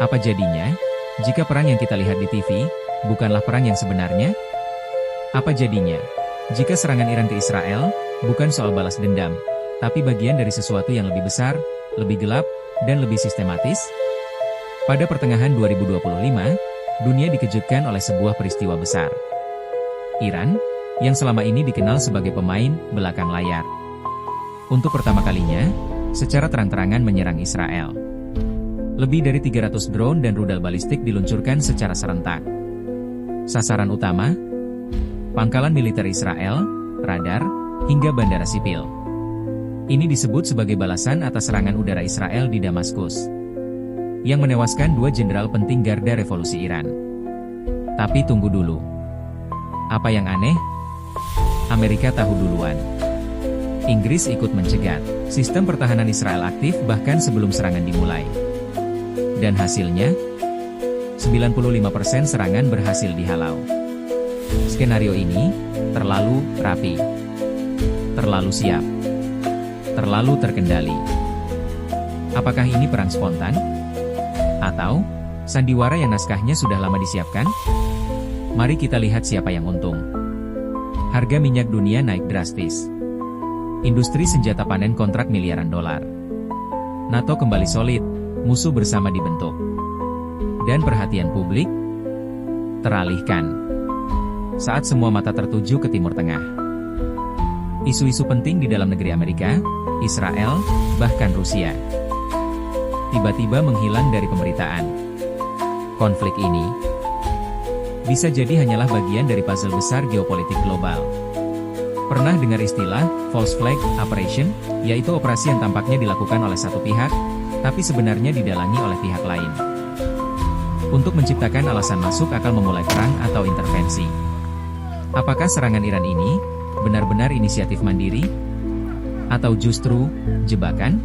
Apa jadinya, jika perang yang kita lihat di TV, bukanlah perang yang sebenarnya? Apa jadinya, jika serangan Iran ke Israel, bukan soal balas dendam, tapi bagian dari sesuatu yang lebih besar, lebih gelap, dan lebih sistematis? Pada pertengahan 2025, dunia dikejutkan oleh sebuah peristiwa besar. Iran, yang selama ini dikenal sebagai pemain belakang layar, untuk pertama kalinya, secara terang-terangan menyerang Israel. Lebih dari 300 drone dan rudal balistik diluncurkan secara serentak. Sasaran utama, pangkalan militer Israel, radar, hingga bandara sipil. Ini disebut sebagai balasan atas serangan udara Israel di Damaskus, yang menewaskan 2 jenderal penting Garda Revolusi Iran. Tapi tunggu dulu. Apa yang aneh? Amerika tahu duluan. Inggris ikut mencegat. Sistem pertahanan Israel aktif bahkan sebelum serangan dimulai. Dan hasilnya, 95% serangan berhasil dihalau. Skenario ini terlalu rapi, terlalu siap, terlalu terkendali. Apakah ini perang spontan? Atau sandiwara yang naskahnya sudah lama disiapkan? Mari kita lihat siapa yang untung. Harga minyak dunia naik drastis. Industri senjata panen kontrak miliaran dolar. NATO kembali solid, musuh bersama dibentuk. Dan perhatian publik teralihkan saat semua mata tertuju ke Timur Tengah. Isu-isu penting di dalam negeri Amerika, Israel, bahkan Rusia tiba-tiba menghilang dari pemberitaan. Konflik ini bisa jadi hanyalah bagian dari puzzle besar geopolitik global. Pernah dengar istilah false flag operation, yaitu operasi yang tampaknya dilakukan oleh satu pihak, tapi sebenarnya didalangi oleh pihak lain, untuk menciptakan alasan masuk akal memulai perang atau intervensi. Apakah serangan Iran ini benar-benar inisiatif mandiri? Atau justru jebakan?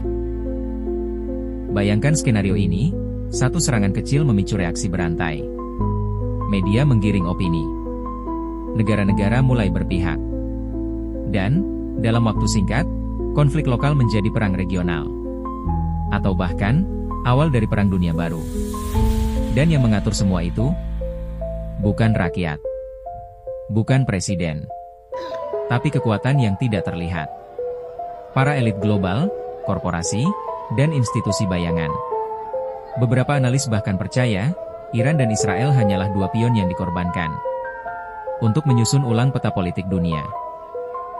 Bayangkan skenario ini, satu serangan kecil memicu reaksi berantai. Media menggiring opini. Negara-negara mulai berpihak. Dan, dalam waktu singkat, konflik lokal menjadi perang regional. Atau bahkan, awal dari perang dunia baru. Dan yang mengatur semua itu, bukan rakyat, bukan presiden, tapi kekuatan yang tidak terlihat. Para elit global, korporasi, dan institusi bayangan. Beberapa analis bahkan percaya, Iran dan Israel hanyalah 2 pion yang dikorbankan untuk menyusun ulang peta politik dunia.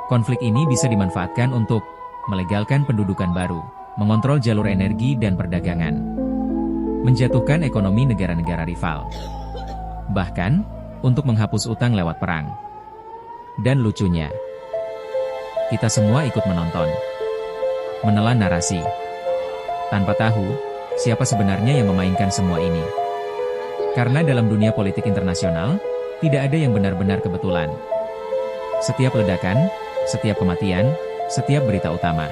Konflik ini bisa dimanfaatkan untuk melegalkan pendudukan baru, mengontrol jalur energi dan perdagangan, menjatuhkan ekonomi negara-negara rival, bahkan untuk menghapus utang lewat perang. Dan lucunya, kita semua ikut menonton, menelan narasi, tanpa tahu siapa sebenarnya yang memainkan semua ini. Karena dalam dunia politik internasional, tidak ada yang benar-benar kebetulan. Setiap ledakan, setiap kematian, setiap berita utama,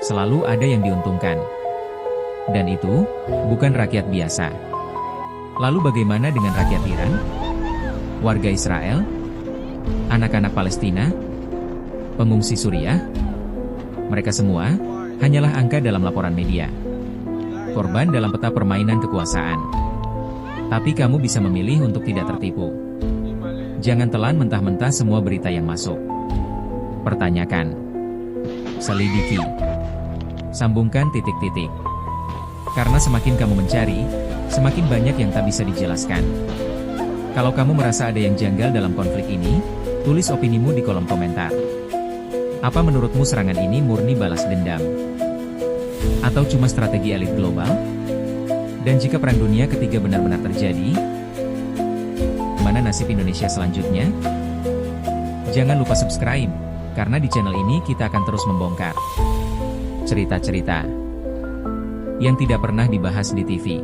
selalu ada yang diuntungkan. Dan itu, bukan rakyat biasa. Lalu bagaimana dengan rakyat Iran? Warga Israel? Anak-anak Palestina? Pengungsi Suriah? Mereka semua, hanyalah angka dalam laporan media. Korban dalam peta permainan kekuasaan. Tapi kamu bisa memilih untuk tidak tertipu. Jangan telan mentah-mentah semua berita yang masuk. Pertanyakan. Selidiki. Sambungkan titik-titik. Karena semakin kamu mencari, semakin banyak yang tak bisa dijelaskan. Kalau kamu merasa ada yang janggal dalam konflik ini, tulis opinimu di kolom komentar. Apa menurutmu serangan ini murni balas dendam? Atau cuma strategi elit global? Dan jika Perang Dunia Ketiga benar-benar terjadi, mana nasib Indonesia selanjutnya? Jangan lupa subscribe, karena di channel ini kita akan terus membongkar cerita-cerita yang tidak pernah dibahas di TV.